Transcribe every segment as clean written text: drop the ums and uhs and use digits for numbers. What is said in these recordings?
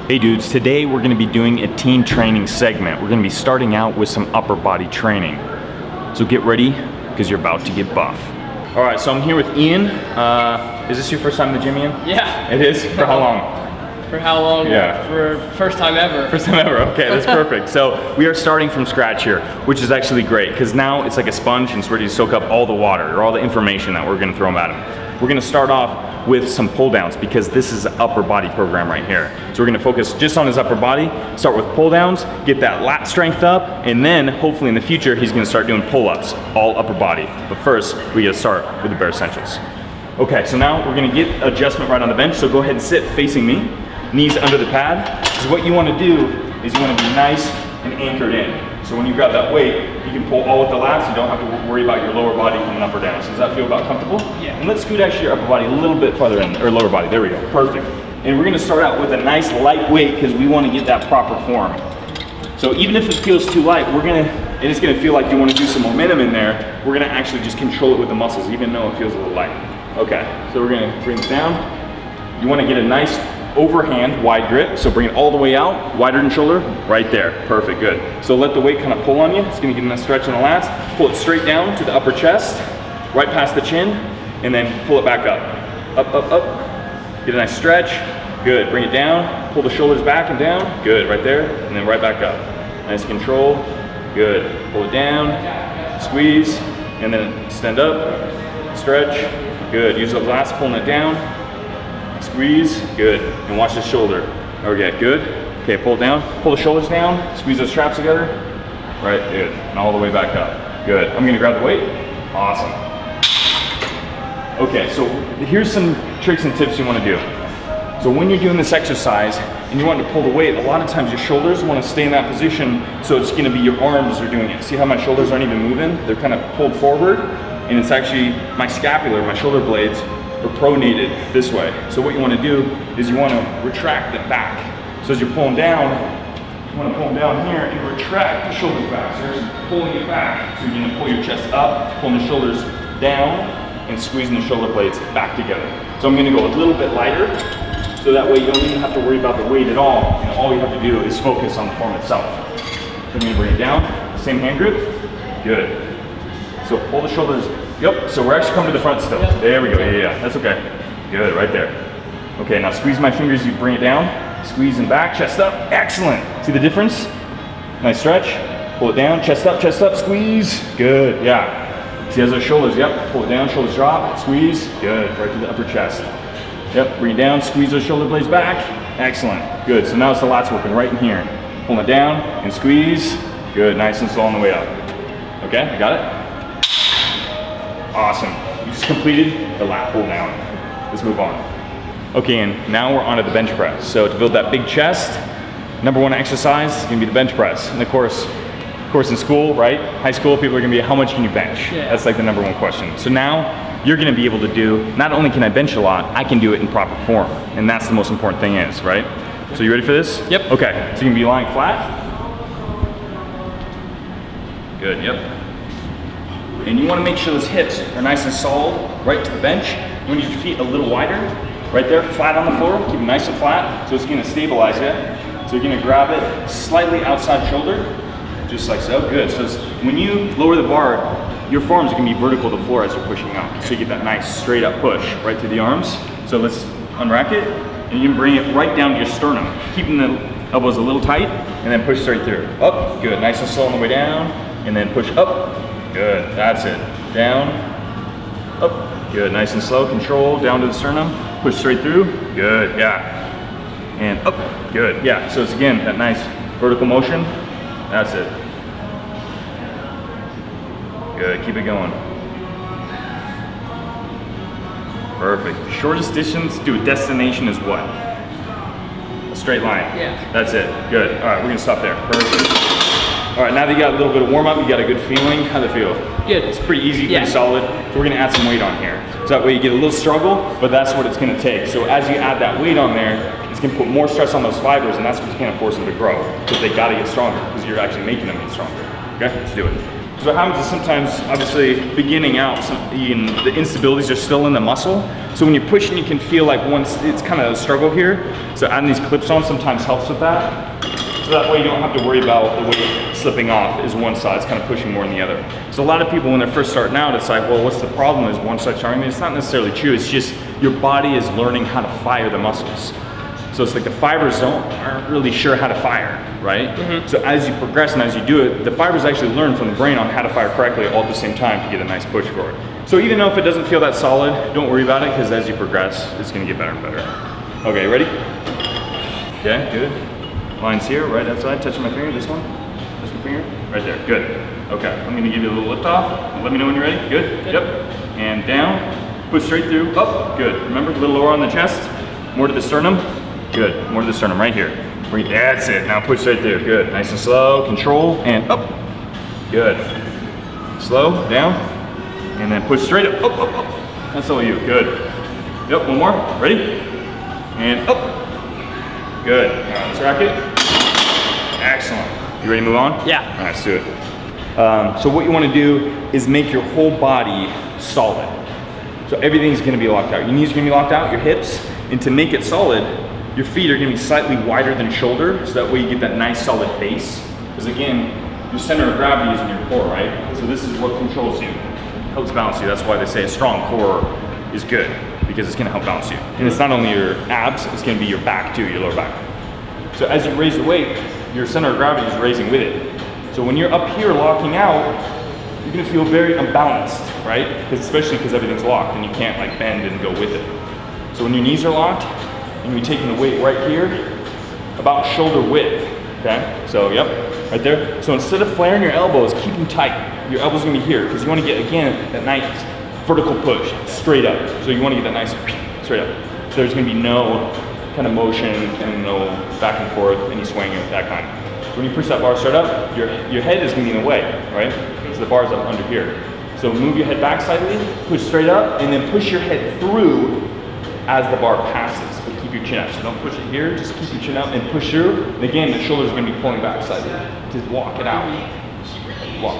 Hey dudes, today we're gonna be doing a teen training segment. We're gonna be starting out with some upper body training. So get ready, because you're about to get buff. All right, so I'm here with Ian. Is this your first time in the gym, Ian? Yeah. It is? For how long? For how long? Yeah. For first time ever. First time ever, okay, that's perfect. So we are starting from scratch here, which is actually great, because now it's like a sponge and it's ready to soak up all the water, or all the information that we're gonna throw at him. We're gonna start off with some pull downs, because this is an upper body program right here. So we're gonna focus just on his upper body, start with pull downs, get that lat strength up, and then hopefully in the future, he's gonna start doing pull-ups, all upper body. But first, we gotta start with the bare essentials. Okay, so now we're gonna get adjustment right on the bench, so go ahead and sit facing me, knees under the pad. So what you wanna do is you wanna be nice and anchored in. So when you grab that weight, you can pull all with the lats, you don't have to worry about your lower body coming up or down. So does that feel about comfortable? Yeah. And let's scoot actually your upper body a little bit farther in, or lower body, there we go, perfect. And we're gonna start out with a nice light weight, because we wanna get that proper form. So even if it feels too light, and it's gonna feel like you wanna do some momentum in there, we're gonna actually just control it with the muscles, even though it feels a little light. Okay, so we're gonna bring it down. You wanna get a nice overhand wide grip, so bring it all the way out, wider than shoulder, right there, perfect, good. So let the weight kind of pull on you, it's gonna give you a stretch in the lats, pull it straight down to the upper chest, right past the chin, and then pull it back up. Up, up, up, get a nice stretch, good, bring it down, pull the shoulders back and down, good, right there, and then right back up. Nice control, good, pull it down, squeeze, and then extend up, stretch, good, use the lats pulling it down, squeeze, good, and watch the shoulder. Okay, good. Okay, pull it down, pull the shoulders down, squeeze those straps together. Right, good, and all the way back up. Good, I'm gonna grab the weight. Awesome. Okay, so here's some tricks and tips you wanna do. So when you're doing this exercise and you want to pull the weight, a lot of times your shoulders wanna stay in that position, so it's gonna be your arms are doing it. See how my shoulders aren't even moving? They're kind of pulled forward, and it's actually my scapular, my shoulder blades, or pronated this way. So what you want to do is you want to retract it back. So as you're pulling down, you want to pull them down here and retract the shoulders back. So you're pulling it back. So you're going to pull your chest up, pulling the shoulders down, and squeezing the shoulder blades back together. So I'm going to go a little bit lighter, so that way you don't even have to worry about the weight at all. And all you have to do is focus on the form itself. So I'm going to bring it down, same hand grip, good. So pull the shoulders. Yep, so we're actually coming to the front still. Yep. There we go, yeah, that's okay. Good, right there. Okay, now squeeze my fingers, you bring it down. Squeeze and back, chest up, excellent. See the difference? Nice stretch, pull it down, chest up, squeeze. Good, yeah. See, as those shoulders, yep, pull it down, shoulders drop, squeeze. Good, right to the upper chest. Yep, bring it down, squeeze those shoulder blades back. Excellent, good. So now it's the lats working right in here. Pull it down and squeeze. Good, nice and slow on the way up. Okay, I got it? Awesome, you just completed the lat pull down. Let's move on. Okay, and now we're onto the bench press. So to build that big chest, #1 exercise is gonna be the bench press. And of course in school, right? High school, people are gonna be, how much can you bench? Yeah. That's like the #1 question. So now you're gonna be able to do, not only can I bench a lot, I can do it in proper form. And that's the most important thing is, right? So you ready for this? Yep. Okay, so you're gonna be lying flat. Good, yep. And you want to make sure those hips are nice and solid, right to the bench. You want your feet a little wider, right there, flat on the floor, keep it nice and flat, so it's going to stabilize it. So you're going to grab it slightly outside shoulder, just like so, good. So when you lower the bar, your forearms are going to be vertical to the floor as you're pushing up. So you get that nice straight up push right through the arms. So let's unrack it, and you can bring it right down to your sternum, keeping the elbows a little tight, and then push straight through. Up, good, nice and slow on the way down, and then push up. Good, that's it. Down, up, good, nice and slow, control, down to the sternum, push straight through, good, yeah. And up, good, yeah. So it's again, that nice vertical motion, that's it. Good, keep it going. Perfect. Shortest distance to a destination is what? A straight line. Yeah. That's it, good. All right, we're gonna stop there, perfect. All right, now that you got a little bit of warm up, you got a good feeling. How'd it feel? Good. It's pretty easy, Yeah. pretty solid. So we're gonna add some weight on here. So that way you get a little struggle, but that's what it's gonna take. So as you add that weight on there, it's gonna put more stress on those fibers, and that's what's gonna force them to grow, because they gotta get stronger, because you're actually making them get stronger. Okay, let's do it. So what happens is sometimes, obviously, beginning out, the instabilities are still in the muscle. So when you're pushing, you can feel like it's kind of a struggle here. So adding these clips on sometimes helps with that. So that way you don't have to worry about the weight slipping off as one side's kind of pushing more than the other. So a lot of people when they're first starting out, it's like, well, what's the problem? Is one side charging? It's not necessarily true. It's just your body is learning how to fire the muscles. So it's like the fibers aren't really sure how to fire, right? So as you progress and as you do it, the fibers actually learn from the brain on how to fire correctly all at the same time to get a nice push forward. So even though if it doesn't feel that solid, don't worry about it, because as you progress, it's gonna get better and better. Okay, ready? Okay, good. Lines here, right outside, touching my finger, this one. Touch my finger, right there, good. Okay, I'm gonna give you a little lift off. Let me know when you're ready, good, yep. And down, push straight through, up, good. Remember, a little lower on the chest, more to the sternum, good. More to the sternum, right here. That's it, now push right there, good. Nice and slow, control, and up, good. Slow, down, and then push straight up, up, up, up. That's all you, good. Yep, one more, ready? And up. Good. All right, let's rack it. Excellent. You ready to move on? Yeah. All right, let's do it. So what you want to do is make your whole body solid. So everything's going to be locked out. Your knees are going to be locked out, your hips, and to make it solid, your feet are going to be slightly wider than shoulder, so that way you get that nice solid base. Because again, your center of gravity is in your core, right? So this is what controls you, helps balance you. That's why they say a strong core is good, because it's gonna help balance you. And it's not only your abs, it's gonna be your back too, your lower back. So as you raise the weight, your center of gravity is raising with it. So when you're up here locking out, you're gonna feel very unbalanced, right? Especially because everything's locked and you can't like bend and go with it. So when your knees are locked, and you're taking the weight right here, about shoulder width, okay? So yep, right there. So instead of flaring your elbows, keep them tight. Your elbows are gonna be here, because you wanna get, again, that nice vertical push, straight up. So you wanna get that nice straight up. So there's gonna be no kind of motion and no back and forth, any swing, that kind. When you push that bar straight up, your head is gonna be in the way, right? So the bar's up under here. So move your head back slightly, push straight up, and then push your head through as the bar passes, but keep your chin up. So don't push it here, just keep your chin up and push through. And again, the shoulders are gonna be pulling back slightly. Just walk it out. Walk,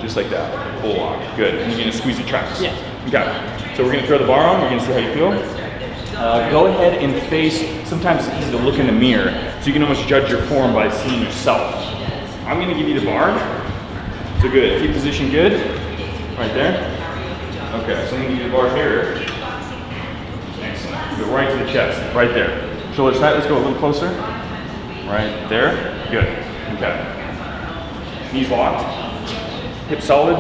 just like that, full walk, good. And you're gonna squeeze your traps. Yeah. Okay, so we're gonna throw the bar on, we're gonna see how you feel. Go ahead and face, sometimes it's easy to look in the mirror, so you can almost judge your form by seeing yourself. I'm gonna give you the bar. So good, feet position good, right there. Okay, so I'm gonna give you the bar here. Excellent, go right to the chest, right there. Shoulders tight, let's go a little closer. Right there, good, okay. Knees locked, hips solid,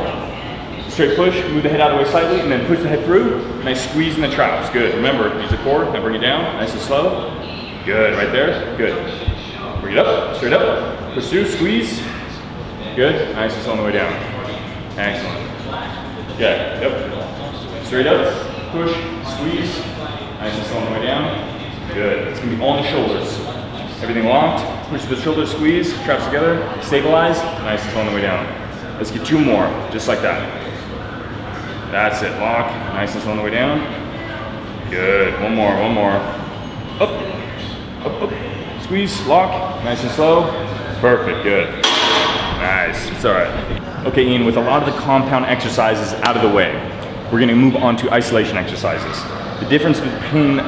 straight push, move the head out of the way slightly, and then push the head through. Nice squeeze in the traps, good. Remember, use the core, now bring it down, nice and slow. Good, right there, good. Bring it up, straight up, push through, squeeze. Good, nice and slow on the way down. Excellent. Good, yep. Straight up, push, squeeze, nice and slow on the way down. Good, it's gonna be on the shoulders. Everything locked, push the shoulders, squeeze, traps together, stabilize, nice and slow on the way down. Let's get two more, just like that. That's it, lock, nice and slow on the way down. Good, one more. Up, up, up, squeeze, lock, nice and slow. Perfect, good. Nice, it's all right. Okay, Ian, with a lot of the compound exercises out of the way, we're gonna move on to isolation exercises. The difference between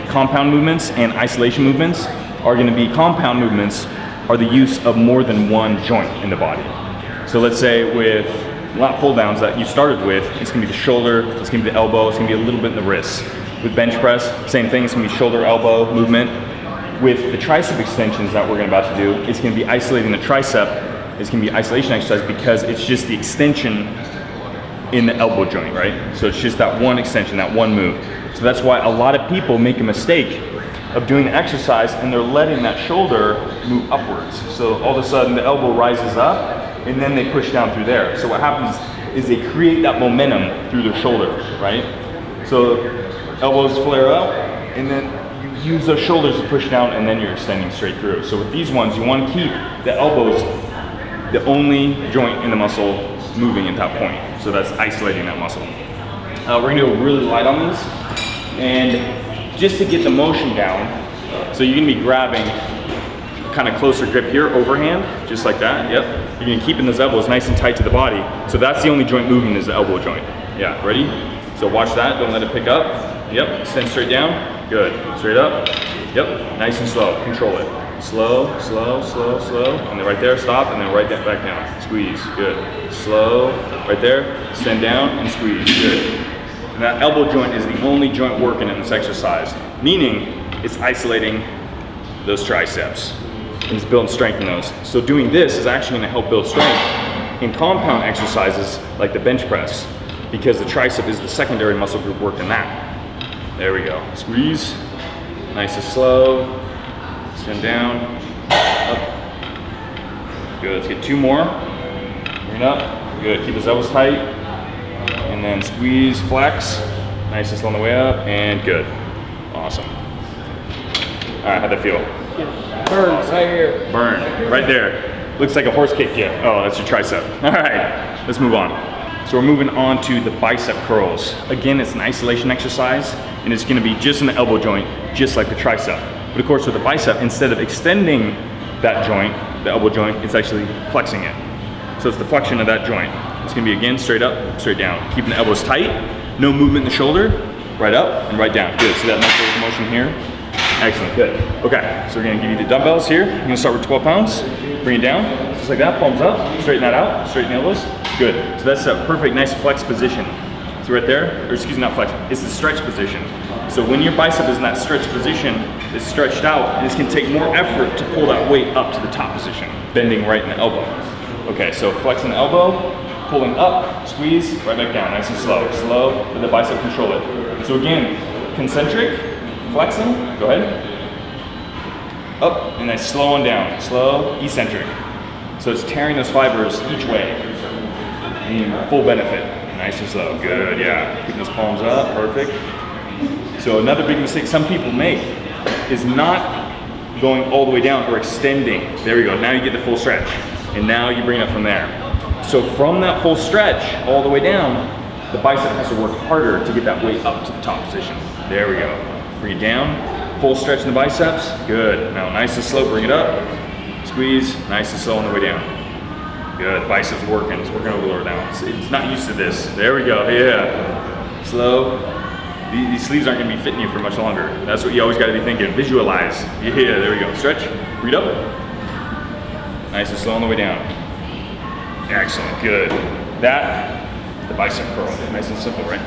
compound movements and isolation movements are gonna be compound movements are the use of more than one joint in the body. So let's say with lat pull downs that you started with, it's gonna be the shoulder, it's gonna be the elbow, it's gonna be a little bit in the wrist. With bench press, same thing, it's gonna be shoulder, elbow movement. With the tricep extensions that we're about to do, it's gonna be isolating the tricep, it's gonna be isolation exercise because it's just the extension in the elbow joint, right? So it's just that one extension, that one move. So that's why a lot of people make a mistake of doing the exercise and they're letting that shoulder move upwards. So all of a sudden the elbow rises up and then they push down through there. So what happens is they create that momentum through their shoulder, right? So elbows flare up and then you use those shoulders to push down and then you're extending straight through. So with these ones, you want to keep the elbows the only joint in the muscle moving at that point. So that's isolating that muscle. We're gonna go really light on this. And just to get the motion down, so you're gonna be grabbing kind of closer grip here, overhand, just like that, yep. You're gonna keep those elbows nice and tight to the body. So that's the only joint movement is the elbow joint. Yeah, ready? So watch that, don't let it pick up. Yep, extend straight down, good. Straight up, yep, nice and slow, control it. Slow, slow, slow, slow, and then right there, stop, and then right back down. Squeeze, good. Slow, right there, extend down and squeeze, good. And that elbow joint is the only joint working in this exercise, meaning it's isolating those triceps. And it's building strength in those. So doing this is actually gonna help build strength in compound exercises like the bench press, because the tricep is the secondary muscle group worked in that. There we go. Squeeze, nice and slow. Extend down, up. Good, let's get 2 more. Bring it up, good. Keep those elbows tight. And then squeeze, flex. Nice and slow on the way up, and good. Awesome. All right, how'd that feel? Burn right here. Burn, right there. Looks like a horse kicked you. Oh, that's your tricep. All right, let's move on. So we're moving on to the bicep curls. Again, it's an isolation exercise, and it's gonna be just in the elbow joint, just like the tricep. But of course with the bicep, instead of extending that joint, the elbow joint, it's actually flexing it. So it's the flexion of that joint. It's gonna be again, straight up, straight down. Keeping the elbows tight, no movement in the shoulder, right up and right down. Good, see that muscle motion here? Excellent, good. Okay, so we're gonna give you the dumbbells here. You're gonna start with 12 pounds, bring it down, just like that, palms up, straighten that out, straighten the elbows. Good, so that's a perfect, nice flex position. So right there, or excuse me, not flex, it's the stretch position. So when your bicep is in that stretch position, it's stretched out, this can take more effort to pull that weight up to the top position, bending right in the elbow. Okay, so flexing the elbow, pulling up, squeeze, right back down, nice and slow. Slow, let the bicep control it. So again, concentric, flexing, go ahead. Up, and then slow on down, slow, eccentric. So it's tearing those fibers each way. Full benefit, nice and slow, good, yeah. Keeping those palms up, perfect. So another big mistake some people make is not going all the way down or extending. There we go, now you get the full stretch. And now you bring it up from there. So from that full stretch all the way down, the bicep has to work harder to get that weight up to the top position. There we go. Bring it down, full stretch in the biceps, good. Now nice and slow, bring it up. Squeeze, nice and slow on the way down. Good, biceps working, it's working over the lower down. It's not used to this. There we go, yeah. Slow. These sleeves aren't gonna be fitting you for much longer. That's what you always gotta be thinking, visualize. Yeah, there we go, stretch, bring it up. Nice and slow on the way down. Excellent, good. That, the bicep curl, nice and simple, right?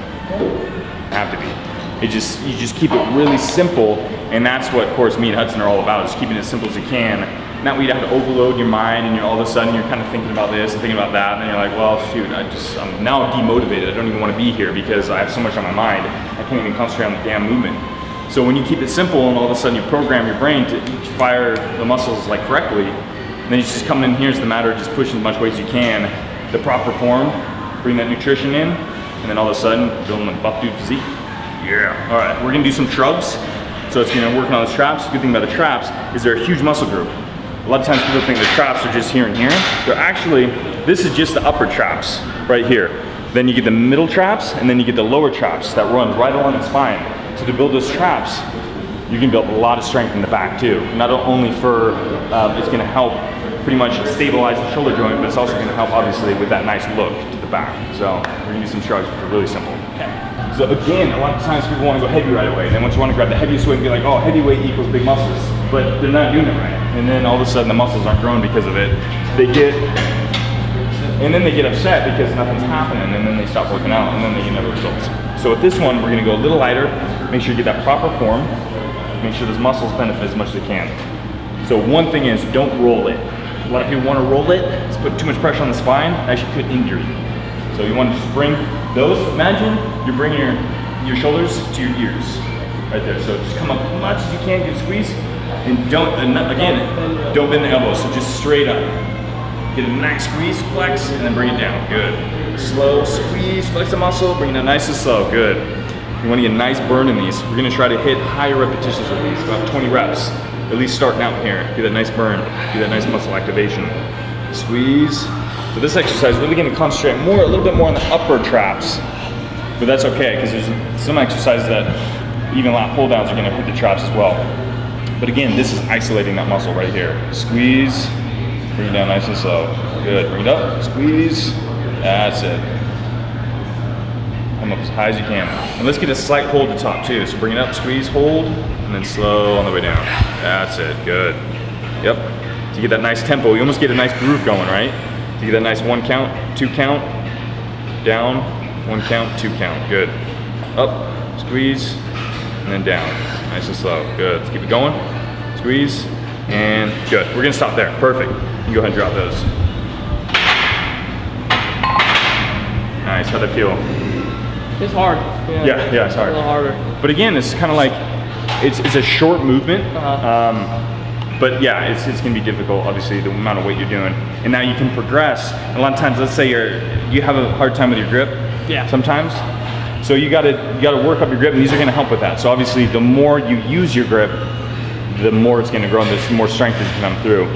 Have to be. You just keep it really simple, and that's what, of course, me and Hudson are all about, is keeping it as simple as you can. Not where you have to overload your mind, and you're all of a sudden you're kind of thinking about this and thinking about that, and then you're like, well, shoot, I'm now demotivated. I don't even want to be here because I have so much on my mind. I can't even concentrate on the damn movement. So when you keep it simple, and all of a sudden you program your brain to fire the muscles like correctly, and then you just come in here, it's the matter of just pushing as much weight as you can, the proper form, bring that nutrition in, and then all of a sudden building a buff dude physique. Yeah. All right, we're gonna do some shrugs. So it's gonna work on those traps. The good thing about the traps is they're a huge muscle group. A lot of times people think the traps are just here and here. They're actually, this is just the upper traps right here. Then you get the middle traps, and then you get the lower traps that run right along the spine. So to build those traps, you can build a lot of strength in the back too. Not only for, it's gonna help pretty much stabilize the shoulder joint, but it's also gonna help obviously with that nice look to the back. So we're gonna do some shrugs, which are really simple. Okay. So again, a lot of times people wanna go heavy right away. Then once you wanna grab the heaviest weight and be like, oh, heavyweight equals big muscles. But they're not doing it right. And then all of a sudden the muscles aren't growing because of it. And then they get upset because nothing's happening, and then they stop working out, and then they get no results. So with this one, we're gonna go a little lighter, make sure you get that proper form, make sure those muscles benefit as much as they can. So one thing is, don't roll it. A lot of people wanna roll it, it's put too much pressure on the spine, actually could injure you. So you wanna just bring those, imagine you're bringing your shoulders to your ears, right there. So just come up as much as you can, get a squeeze, and don't bend the elbows, so just straight up. Get a nice squeeze, flex, and then bring it down, good. Slow squeeze, flex the muscle, bring it down nice and slow, good. You wanna get a nice burn in these. We're gonna try to hit higher repetitions with these, about 20 reps. At least starting out here, get that nice burn, get that nice muscle activation. Squeeze. So this exercise is really gonna concentrate a little bit more on the upper traps, but that's okay, because there's some exercises that even lat pull downs are gonna hit the traps as well. But again, this is isolating that muscle right here. Squeeze, bring it down nice and slow. Good, bring it up, squeeze, that's it. Come up as high as you can. And let's get a slight hold at the top too. So bring it up, squeeze, hold, and then slow on the way down. That's it, good. Yep, to get that nice tempo, you almost get a nice groove going, right? To get that nice 1 count, 2 count, down, 1 count, 2 count, good. Up, squeeze, and then down, nice and slow, good. Let's keep it going, squeeze, and good. We're gonna stop there, perfect. You can go ahead and drop those. Nice, how'd that feel? It's hard. Yeah, it's hard. A little harder. But again, it's kind of like, it's a short movement, but yeah, it's gonna be difficult, obviously, the amount of weight you're doing. And now you can progress. A lot of times, let's say you have a hard time with your grip. Yeah. Sometimes. So you gotta work up your grip, and these are gonna help with that. So obviously, the more you use your grip, the more it's gonna grow, and the more strength is gonna come through.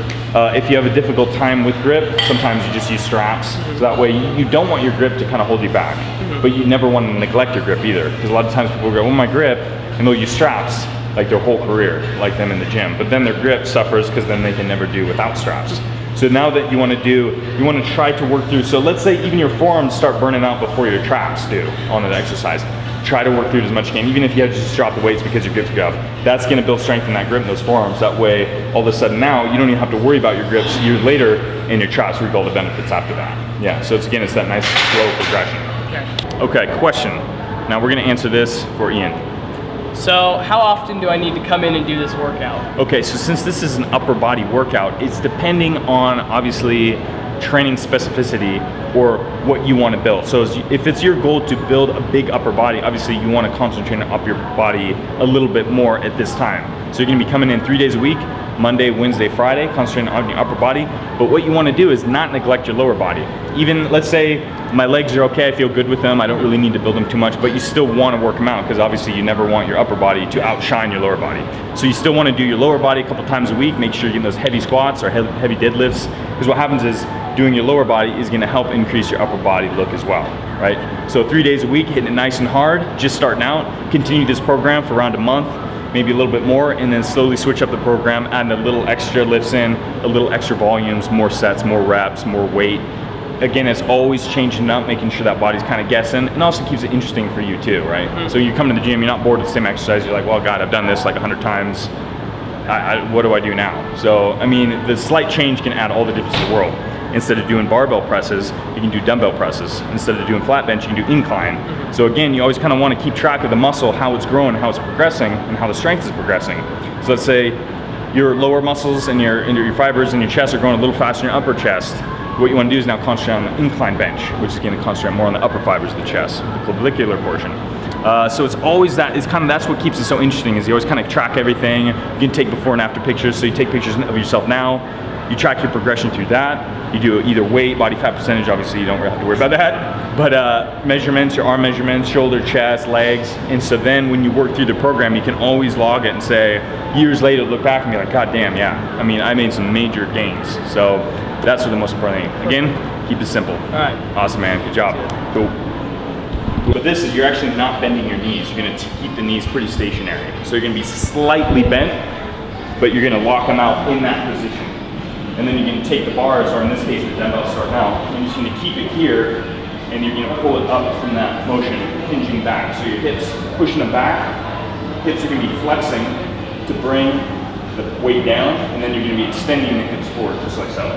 If you have a difficult time with grip, sometimes you just use straps. So that way, you don't want your grip to kind of hold you back, but you never want to neglect your grip either. Because a lot of times people go, well, my grip, and they'll use straps like their whole career, like them in the gym. But then their grip suffers because then they can never do without straps. So now that you want to try to work through, so let's say even your forearms start burning out before your traps do on an exercise. Try to work through it as much as you can, even if you have to just drop the weights because your grip's good. That's gonna build strength in that grip in those forearms. That way, all of a sudden now, you don't even have to worry about your grips years later, and your traps reap all the benefits after that. Yeah, so it's that nice slow progression. Okay, question. Now we're gonna answer this for Ian. So how often do I need to come in and do this workout? Okay, so since this is an upper body workout, it's depending on, obviously, training specificity or what you want to build. So if it's your goal to build a big upper body, obviously you want to concentrate on upper body a little bit more at this time. So you're going to be coming in 3 days a week, Monday, Wednesday, Friday, concentrating on your upper body. But what you want to do is not neglect your lower body. Even, let's say my legs are okay, I feel good with them, I don't really need to build them too much, but you still want to work them out because obviously you never want your upper body to outshine your lower body. So you still want to do your lower body a couple times a week, make sure you're getting those heavy squats or heavy deadlifts, because what happens is doing your lower body is going to help increase your upper body look as well, right? So 3 days a week, hitting it nice and hard, just starting out, continue this program for around a month, maybe a little bit more, and then slowly switch up the program, adding a little extra lifts in, a little extra volumes, more sets, more reps, more weight. Again, it's always changing up, making sure that body's kind of guessing, and also keeps it interesting for you too, right? So you come to the gym, you're not bored with the same exercise, you're like, well, God, I've done this like 100 times, what do I do now? So, I mean, the slight change can add all the difference in the world. Instead of doing barbell presses, you can do dumbbell presses. Instead of doing flat bench, you can do incline. So again, you always kind of want to keep track of the muscle, how it's growing, how it's progressing, and how the strength is progressing. So let's say your lower muscles and your fibers in your chest are growing a little faster in your upper chest. What you want to do is now concentrate on the incline bench, which is going to concentrate more on the upper fibers of the chest, the clavicular portion. So it's always that, that's what keeps it so interesting, is you always kind of track everything. You can take before and after pictures, so you take pictures of yourself now, you track your progression through that. You do either weight, body fat percentage, obviously you don't really have to worry about that, but measurements, your arm measurements, shoulder, chest, legs, and so then when you work through the program, you can always log it and say, years later, look back and be like, God damn, yeah, I mean, I made some major gains. So that's the most important thing. Again, keep it simple. All right. Awesome, man, good job. Cool. But this is, you're actually not bending your knees. You're gonna keep the knees pretty stationary. So you're gonna be slightly bent, but you're gonna lock them out in that position. And then you can take the bars, or in this case the dumbbell starting out, you're just going to keep it here, and you're going to pull it up from that motion, hinging back. So your hips, pushing them back, hips are going to be flexing to bring the weight down, and then you're going to be extending the hips forward, just like so.